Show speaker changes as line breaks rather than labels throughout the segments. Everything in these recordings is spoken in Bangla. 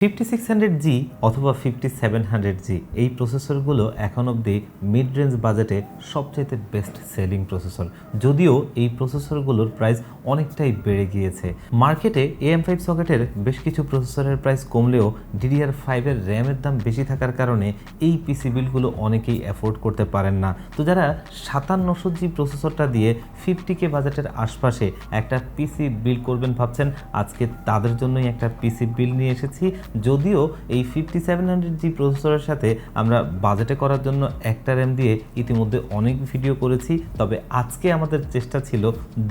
5600G অথবা 5700G এই প্রসেসরগুলো এখন অবধি মিড রেঞ্জ বাজেটে সবচেয়ে বেস্ট সেলিং প্রসেসর। যদিও এই প্রসেসরগুলোর প্রাইস অনেকটাই বেড়ে গিয়েছে। মার্কেটে AM5 সকেটের বেশ কিছু প্রসেসরের প্রাইস কমলেও DDR5 এর র্যামের দাম বেশি থাকার কারণে এই পিসি বিলগুলো অনেকেই অ্যাফোর্ড করতে পারেন না। তো যারা 5700G প্রসেসরটা দিয়ে 50K বাজেটের আশপাশে একটা পিসি বিল্ড করবেন ভাবছেন, আজকে তাদের জন্যই একটা পিসি বিল্ড নিয়ে এসেছি। যদিও এই 5700G প্রসেসরের সাথে আমরা বাজেটে করার জন্য একটা র্যাম দিয়ে ইতিমধ্যে অনেক ভিডিও করেছি, তবে আজকে আমাদের চেষ্টা ছিল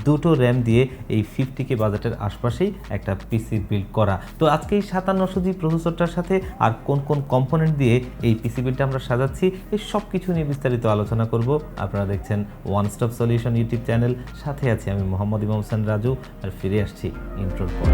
দুটো র্যাম দিয়ে এই 50K বাজেটের আশপাশেই একটা পিসি বিল্ড করা। তো আজকে এই 5700G প্রসেসরটার সাথে আর কোন কোন কম্পোনেন্ট দিয়ে এই পিসি বিল্ডটা আমরা সাজাচ্ছি, এই সব কিছু নিয়ে বিস্তারিত আলোচনা করব। আপনারা দেখছেন one stop solution YouTube channel, সাথে আছি আমি মোহাম্মদ ইমাম হোসেন রাজু। আর ফিরে আসছি ইন্ট্রোর পর।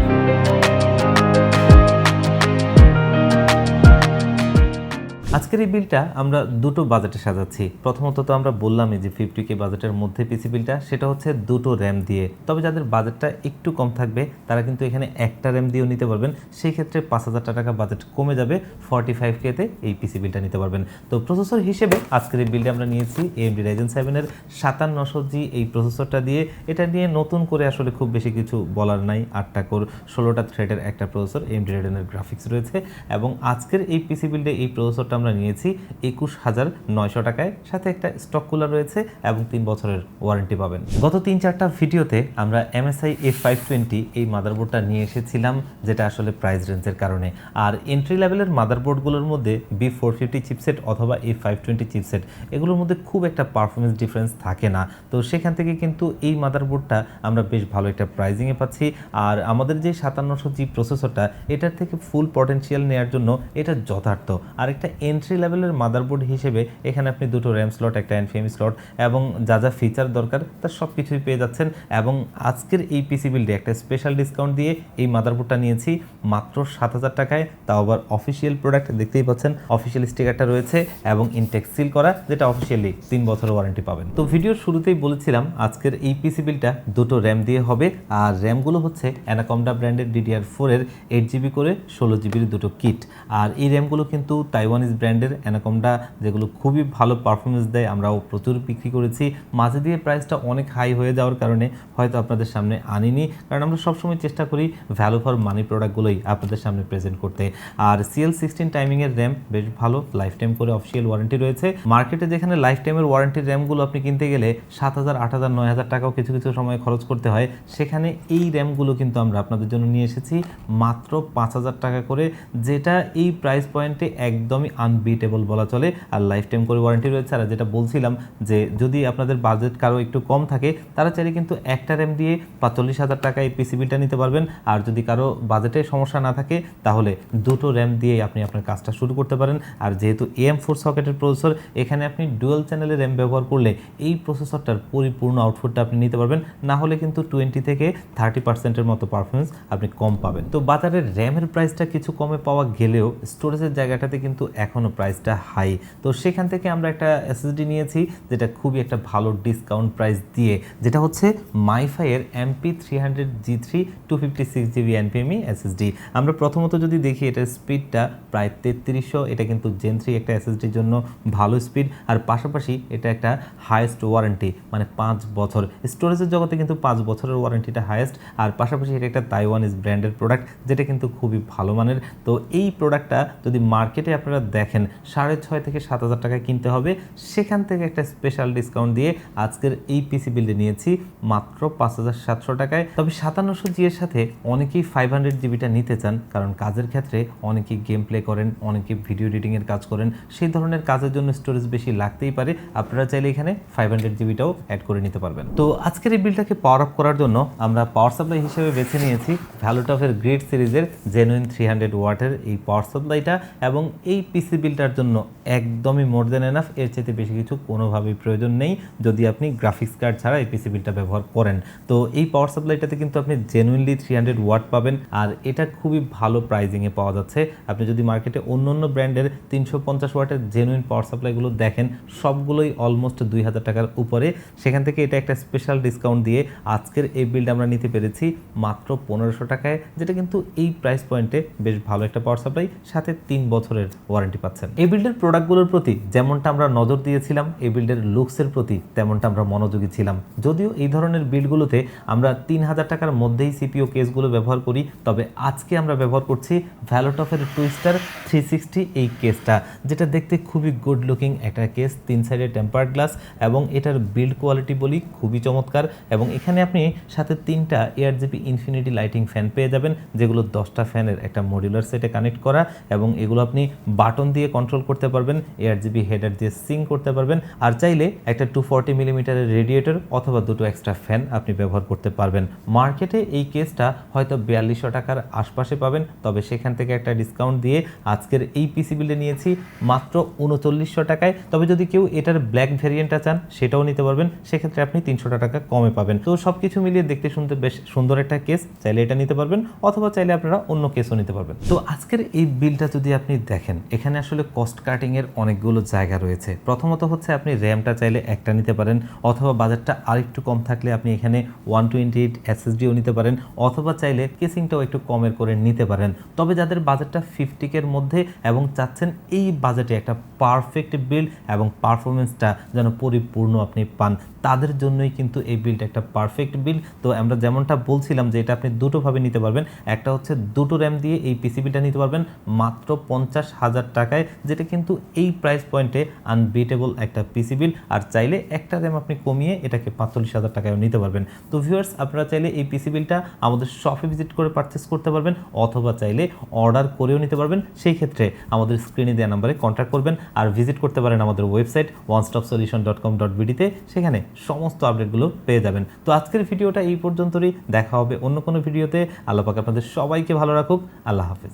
আজকের এই বিলটা আমরা দুটো বাজেটে সাজাচ্ছি। প্রথমত তো আমরা বললামই যে 50K বাজেটের মধ্যে পিসি বিলটা, সেটা হচ্ছে দুটো র্যাম দিয়ে। তবে যাদের বাজেটটা একটু কম থাকবে তারা কিন্তু এখানে একটা র্যাম দিয়েও নিতে পারবেন। সেই ক্ষেত্রে 5000 টাকা বাজেট কমে যাবে, 45K-তে এই পিসি বিলটা নিতে পারবেন। তো প্রসেসর হিসেবে আজকের এই বিলটা আমরা নিয়েছি AMD Ryzen 7-এর 5700G এই প্রসেসরটা দিয়ে। এটা নিয়ে নতুন করে আসলে খুব বেশি কিছু বলার নাই। 8টা কোর 16টা থ্রেডের একটা প্রসেসর, AMD Radeon-এর গ্রাফিক্স রয়েছে। এবং আজকের এই পিসি বিল্ডে এই প্রসেসরটা আমরা নিয়েছি 21900 টাকায়, সাথে একটা স্টক কুলার রয়েছে এবং 3 বছরের ওয়ারেন্টি পাবেন। গত 3-4টা ভিডিওতে আমরা MSI A520 এই মাদারবোর্ডটা নিয়ে এসেছিলাম, যেটা আসলে প্রাইস রেঞ্জের কারণে। আর এন্ট্রি লেভেলের মাদারবোর্ডগুলোর মধ্যে B450 চিপসেট অথবা A520 চিপসেট, এগুলোর মধ্যে খুব একটা পারফরমেন্স ডিফারেন্স থাকে না। তো সেখান থেকে কিন্তু এই মাদারবোর্ডটা আমরা বেশ ভালো একটা প্রাইজিংয়ে পাচ্ছি। আর আমাদের যে 5700G প্রসেসরটা, এটার থেকে ফুল পটেনশিয়াল নেওয়ার জন্য এটা যথার্থ। আর একটা এন্ট্রি লেভেলের মাদারবোর্ড হিসেবে এখানে আপনি দুটো র্যাম স্লট, একটা NVMe স্লট এবং যা যা ফিচার দরকার তার সব কিছুই পেয়ে যাচ্ছেন। এবং আজকের এই পিসি বিল্ডে একটা স্পেশাল ডিসকাউন্ট দিয়ে এই মাদারবোর্ডটা নিয়েছি মাত্র 7000 টাকায়। তাও আবার অফিসিয়াল প্রোডাক্ট, দেখতেই পাচ্ছেন অফিসিয়াল স্টিকারটা রয়েছে এবং ইনটেক্স সিল করা, যেটা অফিসিয়ালি 3 বছরের ওয়ারেন্টি পাবেন। তো ভিডিওর শুরুতেই বলেছিলাম আজকের এই পিসি বিল্ডটা দুটো র্যাম দিয়ে হবে। আর র্যামগুলো হচ্ছে অ্যানাকোন্ডা ব্র্যান্ডের DDR4-এর 8GB করে 16GBর দুটো কিট। আর এই র্যামগুলো কিন্তু তাইওয়ানিজ ব্র্যান্ডের অ্যানাকোন্ডা, যেগুলো খুবই ভালো পারফরমেন্স দেয়। আমরাও প্রচুর বিক্রি করেছি। মাঝে দিয়ে প্রাইসটা অনেক হাই হয়ে যাওয়ার কারণে হয়তো আপনাদের সামনে আনিনি, কারণ আমরা সবসময় চেষ্টা করি ভ্যালু ফর মানি প্রোডাক্টগুলোই আপনাদের সামনে প্রেজেন্ট করতে। আর CL16 টাইমিংয়ের র্যাম বেশ ভালো, লাইফ টাইম করে অফিসিয়াল ওয়ারেন্টি রয়েছে। মার্কেটে যেখানে লাইফ টাইমের ওয়ারেন্টির র্যামগুলো আপনি কিনতে গেলে 7000, 8000, 9000 টাকাও কিছু কিছু সময় খরচ করতে হয়, সেখানে এই র্যামগুলো কিন্তু আমরা আপনাদের জন্য নিয়ে এসেছি মাত্র 5000 টাকা করে, যেটা এই প্রাইস পয়েন্টে একদমই আনবিটেবল বলা চলে। আর লাইফ টাইম করে ওয়ারেন্টি রয়েছে। আর যেটা বলছিলাম যে যদি আপনাদের বাজেট কারো একটু কম থাকে, তারা চাইলে কিন্তু একটা র্যাম দিয়ে 45,000 টাকায় পিসিবিটা নিতে পারবেন। আর যদি কারো বাজেটে সমস্যা না থাকে, তাহলে দুটো র্যাম দিয়ে আপনি আপনার কাজটা শুরু করতে পারেন। আর যেহেতু AM4 সকেটের প্রসেসর, এখানে আপনি ডুয়াল চ্যানেলের র্যাম ব্যবহার করলে এই প্রসেসরটার পরিপূর্ণ আউটপুটটা আপনি নিতে পারবেন। না হলে কিন্তু 20 থেকে 30%-এর মতো পারফরমেন্স আপনি কম পাবেন। তো বাজারের র্যামের প্রাইসটা কিছু কমে পাওয়া গেলেও স্টোরেজের জায়গাটাতে কিন্তু এখনও প্রাইসটা হাই। তো সেখান থেকে আমরা একটা SSD নিয়েছি, যেটা খুবই একটা ভালো ডিসকাউন্ট প্রাইস দিয়ে, যেটা হচ্ছে মাইফাইয়ের MP300G3 256GB NVMe SSD। আমরা প্রথমত যদি দেখি এটার স্পিডটা প্রায় 3300, এটা কিন্তু Gen 3 একটা SSDর জন্য ভালো স্পিড। আর পাশাপাশি এটা একটা হায়েস্ট ওয়ারেন্টি, মানে 5 বছর। স্টোরেজের জগতে কিন্তু 5 বছরের ওয়ারেন্টিটা হায়েস্ট। আর পাশাপাশি এটা একটা তাইওয়ানিজ ব্র্যান্ডের প্রোডাক্ট, যেটা কিন্তু খুবই ভালো মানের। তো এই প্রোডাক্টটা যদি মার্কেটে আপনারা দেখেন 6,500 থেকে 7,000 টাকায় কিনতে হবে, সেখান থেকে একটা স্পেশাল ডিসকাউন্ট দিয়ে আজকের এই পিসি বিল্ডে নিয়েছি মাত্র 5700 টাকায়। তবে 5700G এর সাথে অনেকেই 500GBটা নিতে চান, কারণ কাজের ক্ষেত্রে অনেকেই গেম প্লে করেন, অনেকে ভিডিও এডিটিংয়ের কাজ করেন, সেই ধরনের কাজের জন্য স্টোরেজ বেশি লাগতেই পারে। আপনারা চাইলে এখানে 500GBটাও অ্যাড করে নিতে পারবেন। তো আজকের এই বিলটাকে পাওয়ার আপ করার জন্য আমরা পাওয়ার সাপ্লাই হিসেবে বেছে নিয়েছি ভ্যালুটফের গ্রেড সিরিজের জেনুইন 300 ওয়াটের এই পাওয়ার সাপ্লাইটা। এবং এই পিসি বিল্ডে বিলটার জন্য একদমই মোর দেন এনাফ, এর চাইতে বেশি কিছু কোনোভাবেই প্রয়োজন নেই যদি আপনি গ্রাফিক্স কার্ড ছাড়া এই পিসি বিলটা ব্যবহার করেন। তো এই পাওয়ার সাপ্লাইটাতে কিন্তু আপনি জেনুইনলি 300 ওয়াট পাবেন, আর এটা খুবই ভালো প্রাইজিংয়ে পাওয়া যাচ্ছে। আপনি যদি মার্কেটে অন্য ব্র্যান্ডের 350 ওয়াটের জেনুইন পাওয়ার সাপ্লাইগুলো দেখেন, সবগুলোই অলমোস্ট 2000 টাকার উপরে। সেখান থেকে এটা একটা স্পেশাল ডিসকাউন্ট দিয়ে আজকের এই বিলটা আমরা নিতে পেরেছি মাত্র 1500 টাকায়, যেটা কিন্তু এই প্রাইস পয়েন্টে বেশ ভালো একটা পাওয়ার সাপ্লাই, সাথে 3 বছরের ওয়ারেন্টি পাচ্ছেন। এই বিল্ডের প্রোডাক্টগুলোর প্রতি যেমনটা আমরা নজর দিয়েছিলাম, এই বিল্ডের লুকসের প্রতি তেমনটা আমরা মনোযোগী ছিলাম। যদিও এই ধরনের বিল্ডগুলোতে আমরা 3000 টাকার মধ্যেই সিপিইউ কেসগুলো ব্যবহার করি, তবে আজকে আমরা ব্যবহার করছি ভ্যালোটফের টুইস্টার 360 এই কেসটা, যেটা দেখতে খুবই গুড লুকিং একটা কেস। 3 সাইডে টেম্পার্ড গ্লাস এবং এটার বিল্ড কোয়ালিটি বলি খুবই চমৎকার। এবং এখানে আপনি সাথে 3টা এআরজিবি ইনফিনিটি লাইটিং ফ্যান পেয়ে যাবেন, যেগুলো 10টা ফ্যানের একটা মডিউলার সেটে কানেক্ট করা, এবং এগুলো আপনি বাটন দিয়ে কন্ট্রোল করতে পারবেন, এআরজিবি হেডার দিয়ে সিং করতে পারবেন, আর চাইলে একটা 240 মিলিমিটারের রেডিয়েটর অথবা দুটো এক্সট্রা ফ্যান আপনি ব্যবহার করতে পারবেন। মার্কেটে এই কেসটা হয়তো 4200 টাকার আশপাশে পাবেন, তবে সেখান থেকে একটা ডিসকাউন্ট দিয়ে আজকের এই পিসি বিলে নিয়েছি মাত্র 3900 টাকায়। তবে যদি কেউ এটার ব্ল্যাক ভেরিয়েন্টটা চান সেটাও নিতে পারবেন, সেক্ষেত্রে আপনি 300 টাকা কমে পাবেন। তো সব কিছু মিলিয়ে দেখতে শুনতে বেশ সুন্দর একটা কেস, চাইলে এটা নিতে পারবেন অথবা চাইলে আপনারা অন্য কেসও নিতে পারবেন। তো আজকের এই বিলটা যদি আপনি দেখেন, এখানে আসলে কস্ট কাটিংয়ের অনেকগুলো জায়গা রয়েছে। প্রথমত হচ্ছে আপনি র্যামটা চাইলে একটা নিতে পারেন, অথবা বাজেটটা আরেকটু কম থাকলে আপনি এখানে 128 এসএসডিও নিতে পারেন, অথবা চাইলে কেসিংটাও একটু কমের করে নিতে পারেন। তবে যাদের বাজেটটা 50K এর মধ্যে এবং চাচ্ছেন এই বাজেটে একটা পারফেক্ট বিল্ড এবং পারফরমেন্সটা যেন পরিপূর্ণ আপনি পান, তাদের জন্যই কিন্তু এই বিলটা একটা পারফেক্ট বিল। তো আমরা যেমনটা বলছিলাম যে এটা আপনি দুটোভাবে নিতে পারবেন, একটা হচ্ছে দুটো র্যাম দিয়ে এই পিসিবিটা নিতে পারবেন মাত্র 50,000 টাকায়, যেটা কিন্তু এই প্রাইস পয়েন্টে আনবিটেবল একটা পিসি বিল। আর চাইলে একটা র্যাম আপনি কমিয়ে এটাকে 45,000 টাকায়ও নিতে পারবেন। তো ভিউয়ার্স, আপনারা চাইলে এই পিসি বিলটা আমাদের শপে ভিজিট করে পারচেস করতে পারবেন, অথবা চাইলে অর্ডার করেও নিতে পারবেন। সেই ক্ষেত্রে আমাদের স্ক্রিনে দেওয়া নাম্বারে কন্ট্যাক্ট করবেন, আর ভিজিট করতে পারেন আমাদের ওয়েবসাইট onestopsolution.com.bd-তে, সেখানে সমস্ত আপডেটগুলো পেয়ে যাবেন। তো আজকের ভিডিওটা এই পর্যন্তই, দেখা হবে অন্য কোনো ভিডিওতে। আল্লাহ পাক আপনাদের সবাইকে ভালো রাখুক। আল্লাহ হাফেজ।